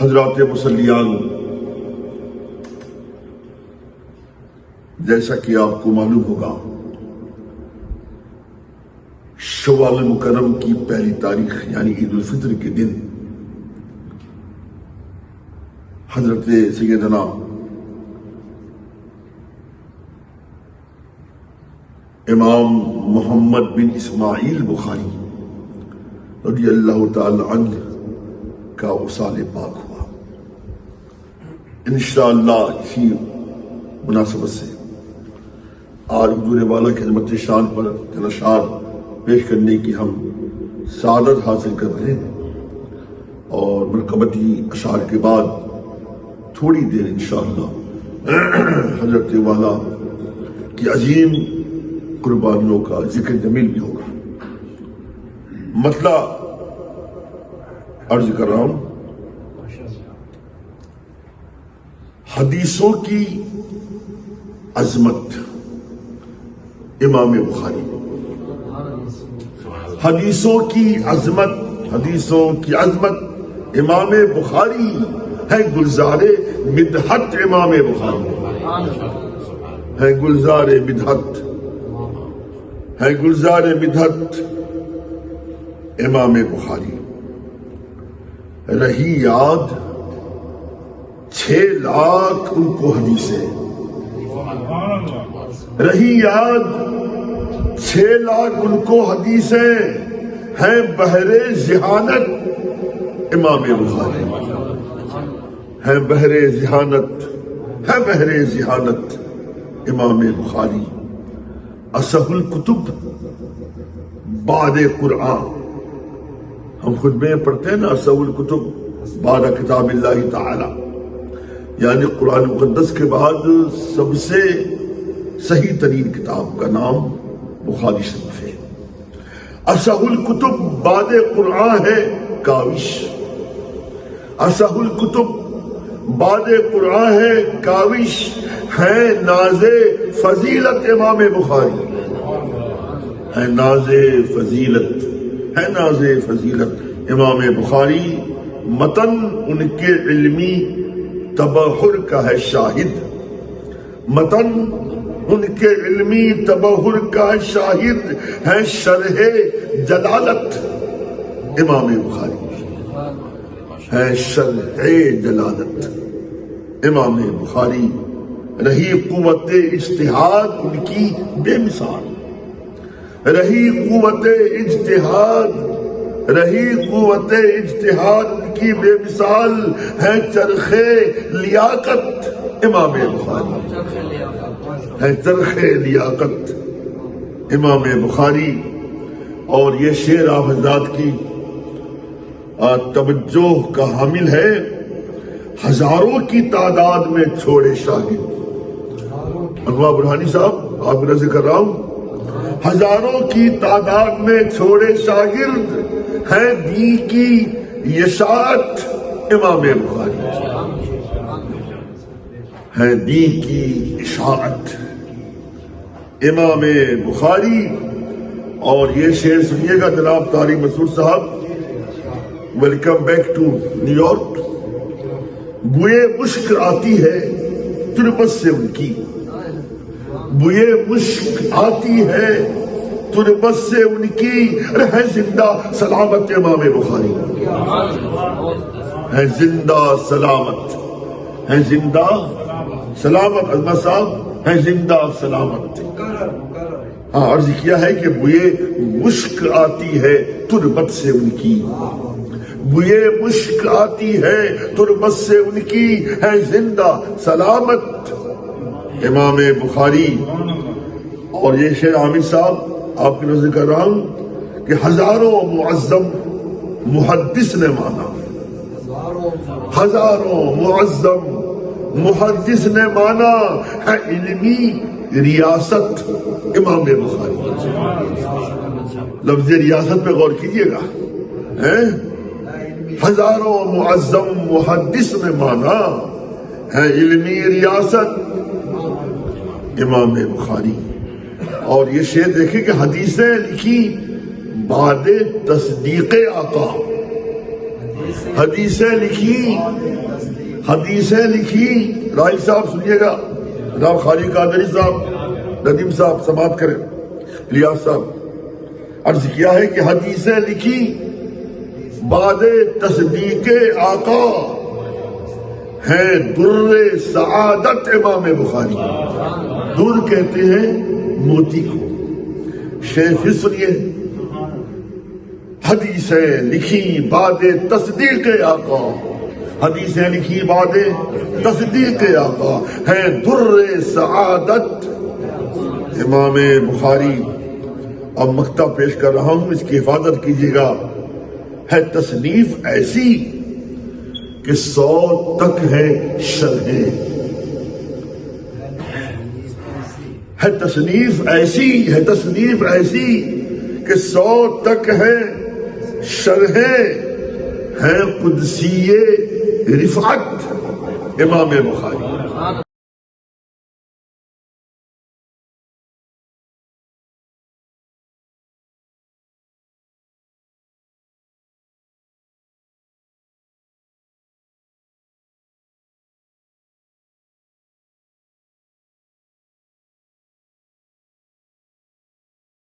حضرات مصلیان، جیسا کہ آپ کو معلوم ہوگا، شوال المکرم کی پہلی تاریخ یعنی عید الفطر کے دن حضرت سیدنا امام محمد بن اسماعیل بخاری رضی اللہ تعالی عنہ کا وصال پاک ہوا۔ انشاءاللہ اسی مناسبت سے آج حضور والا کی عظمت شان پر اشعار پیش کرنے کی ہم سعادت حاصل کر رہے ہیں، اور مرکبتی اشعار کے بعد تھوڑی دیر انشاءاللہ حضرت والا کی عظیم قربانیوں کا ذکر جمیل بھی ہوگا۔ مطلع عرض کر رہا ہوں، حدیثوں کی عظمت امام بخاری، حدیثوں کی عظمت امام بخاری ہے گلزار مدحت، امام بخاری ہے گلزار مدحت، ہے گلزار مدحت امام بخاری۔ رہی یاد 6 لاکھ ان کو حدیثیں، رہی یاد 6 لاکھ ان کو حدیثیں، ہیں بحر ذہانت امام بخاری، ہے بحر ذہانت، ہے بحر ذہانت امام بخاری۔ اصح الکتب بعد قرآن، ہم خود میں پڑھتے ہیں نا، اصح الکتب بعد کتاب اللہ تعالی، یعنی قرآن مقدس کے بعد سب سے صحیح ترین کتاب کا نام بخاری شریف ہے۔ اصح الکتب بعد قرآن ہے کاوش، اصح الکتب بعد قرآن ہے کاوش، ہے ناز فضیلت امام بخاری، ہے ناز فضیلت، ہے ناز فضیلت امام بخاری۔ متن ان کے علمی تبحر کا ہے شاہد، متن ان کے علمی تبحر کا شاہد، ہے شرح جلالت امام بخاری، ہے شرح جلالت امام بخاری۔ رہی قوت اجتہاد ان کی بے مثال، رہی قوت اجتہاد، رہی قوت اجتہاد ان کی بے مثال، ہے چرخ لیاقت امام بخاری، ہے چرخ لیاقت امام بخاری۔ اور یہ شعر آپ حضرات کی توجہ کا حامل ہے۔ ہزاروں کی تعداد میں چھوڑے شاگرد، انواع برہانی صاحب آپ کا ذکر رہا ہوں، ہزاروں کی تعداد میں چھوڑے شاگرد، ہے دین کی اشاعت امام بخاری، ہے دین کی اشاعت امام بخاری۔ اور یہ شعر سنیے گا جناب طارق مسعود صاحب، welcome back to New York. بوئے مشک آتی ہے تربت سے ان کی، بوئے مشک آتی ہے تربت سے ان کی، رہے زندہ سلامت امام بخاری، ہے زندہ سلامت، ہے زندہ سلامت، عظمت صاحب ہے زندہ سلامت۔ ہاں عرض کیا ہے کہ بوئے مشک آتی ہے تربت سے ان کی، بوئے مشک آتی ہے تربت سے ان کی، ہے زندہ سلامت امام بخاری۔ اور یہ شعر عامر صاحب آپ کی نظر کر رہا ہوں کہ ہزاروں معظم محدث نے مانا، ہزاروں معظم محدث نے مانا، ہے علمی ریاست امام بخاری۔ لفظ ریاست پہ غور کیجئے گا، ہزاروں معظم محدث نے مانا، ہے علمی ریاست امام بخاری۔ اور یہ شعر دیکھیں کہ حدیثیں لکھی بعد تصدیق آقا، حدیثیں لکھی، حدیثیں لکھی. راہی صاحب سنیے گا، جناب خالد قادری صاحب، ندیم صاحب سماعت کریں، الیاس صاحب. عرض کیا ہے کہ حدیثیں لکھی بعد تصدیق آقا ہیں در سعادت امام بخاری. در کہتے ہیں موتی کو. شیخ سنیے، حدیثیں لکھی بعد تصدیق آقا، حدیثیں لکھی بعد تصدیق آقا ہیں در سعادت امام بخاری. اب مقطع پیش کر رہا ہوں، اس کی حفاظت کیجیے گا. ہے تصنیف ایسی کہ 100 تک ہے شرحیں. ہے تصنیف ایسی، ہے تصنیف ایسی کہ 100 تک ہے شرحیں. ہے قدسی رفعت امام بخاری.